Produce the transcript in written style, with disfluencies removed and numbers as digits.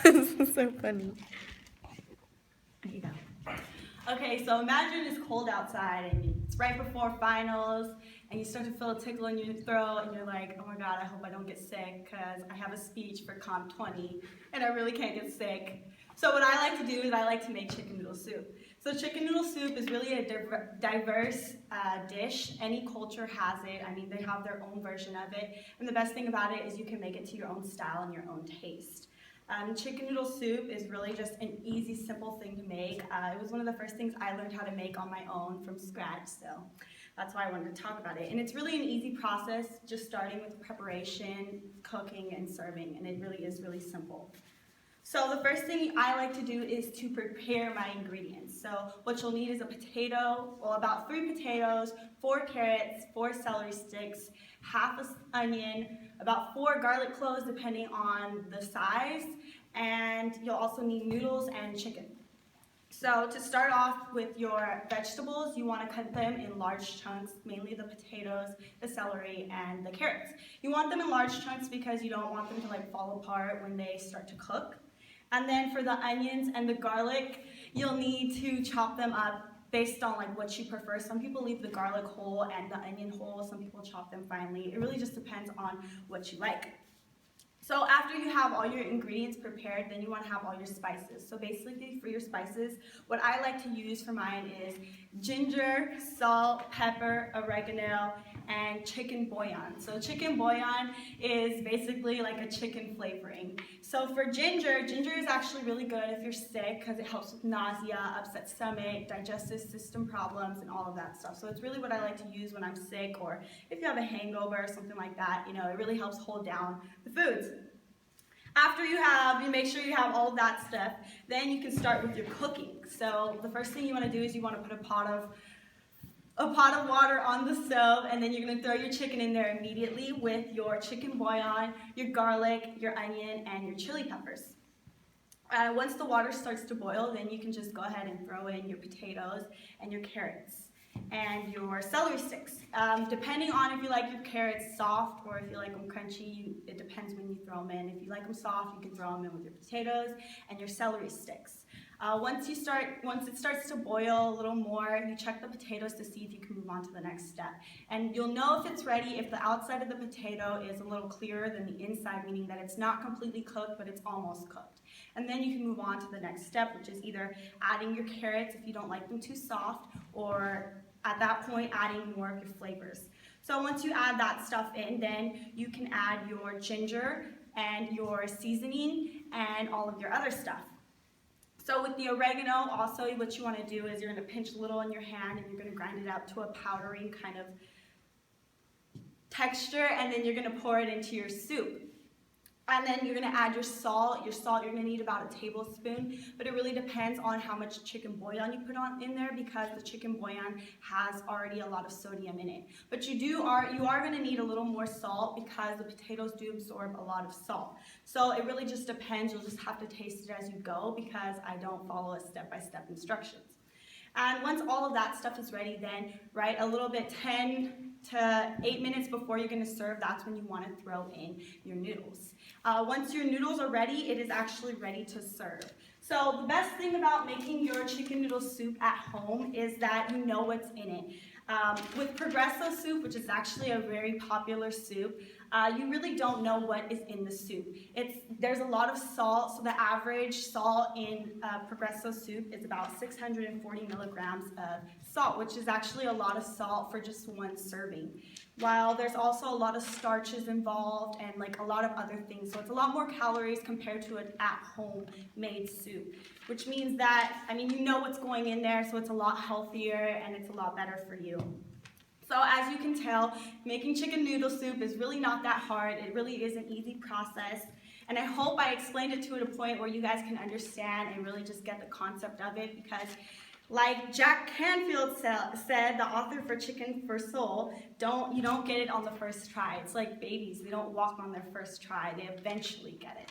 This is so funny. There you go. Okay, so imagine it's cold outside and it's right before finals and you start to feel a tickle in your throat and you're like, oh my god, I hope I don't get sick because I have a speech for Comp 20 and I really can't get sick. So what I like to do is I like to make chicken noodle soup. So chicken noodle soup is really a diverse dish. Any culture has it. I mean, they have their own version of it. And the best thing about it is you can make it to your own style and your own taste. Chicken noodle soup is really just an easy, simple thing to make. It was one of the first things I learned how to make on my own from scratch, so that's why I wanted to talk about it. And it's really an easy process, just starting with preparation, cooking, and serving, and it really is really simple. So the first thing I like to do is to prepare my ingredients. So what you'll need is a potato, well about 3 potatoes, 4 carrots, 4 celery sticks, half an onion, about 4 garlic cloves depending on the size, and you'll also need noodles and chicken. So to start off with your vegetables, you want to cut them in large chunks, mainly the potatoes, the celery, and the carrots. You want them in large chunks because you don't want them to like fall apart when they start to cook. And then for the onions and the garlic, you'll need to chop them up based on like what you prefer. Some people leave the garlic whole and the onion whole, some people chop them finely. It really just depends on what you like. So after you have all your ingredients prepared, then you want to have all your spices. So basically for your spices, what I like to use for mine is ginger, salt, pepper, oregano, and chicken bouillon. So chicken bouillon is basically like a chicken flavoring. So for ginger is actually really good if you're sick because it helps with nausea, upset stomach, digestive system problems, and all of that stuff. So it's really what I like to use when I'm sick or if you have a hangover or something like that. You know, it really helps hold down the foods. After you make sure you have all of that stuff, then you can start with your cooking. So the first thing you want to do is you want to put a pot of water on the stove, and then you're going to throw your chicken in there immediately with your chicken bouillon, your garlic, your onion, and your chili peppers. Once the water starts to boil, then you can just go ahead and throw in your potatoes and your carrots and your celery sticks. Depending on if you like your carrots soft or if you like them crunchy, it depends when you throw them in. If you like them soft, you can throw them in with your potatoes and your celery sticks. Once it starts to boil a little more, you check the potatoes to see if you can move on to the next step. And you'll know if it's ready if the outside of the potato is a little clearer than the inside, meaning that it's not completely cooked, but it's almost cooked. And then you can move on to the next step, which is either adding your carrots if you don't like them too soft, or at that point adding more of your flavors. So once you add that stuff in, then you can add your ginger and your seasoning and all of your other stuff. So with the oregano, also what you want to do is you're going to pinch a little in your hand and you're going to grind it out to a powdery kind of texture, and then you're going to pour it into your soup. And then you're going to add your salt. Your salt, you're going to need about a tablespoon, but it really depends on how much chicken bouillon you put in there because the chicken bouillon has already a lot of sodium in it. But you are going to need a little more salt because the potatoes do absorb a lot of salt. So it really just depends. You'll just have to taste it as you go because I don't follow a step-by-step instructions. And once all of that stuff is ready, then right a little bit 10 to 8 minutes before you're going to serve, that's when you want to throw in your noodles. Once your noodles are ready, it is actually ready to serve. So the best thing about making your chicken noodle soup at home is that you know what's in it. With Progresso soup, which is actually a very popular soup, you really don't know what is in the soup. There's a lot of salt, so the average salt in Progresso soup is about 640 milligrams of salt, which is actually a lot of salt for just one serving. While there's also a lot of starches involved and like a lot of other things, so it's a lot more calories compared to an at-home made soup, which means that, I mean, you know what's going in there, so it's a lot healthier and it's a lot better for you. So as you can tell, making chicken noodle soup is really not that hard. It really is an easy process. And I hope I explained it to a point where you guys can understand and really just get the concept of it, because like Jack Canfield said, the author for Chicken for Soul, you don't get it on the first try. It's like babies. They don't walk on their first try. They eventually get it.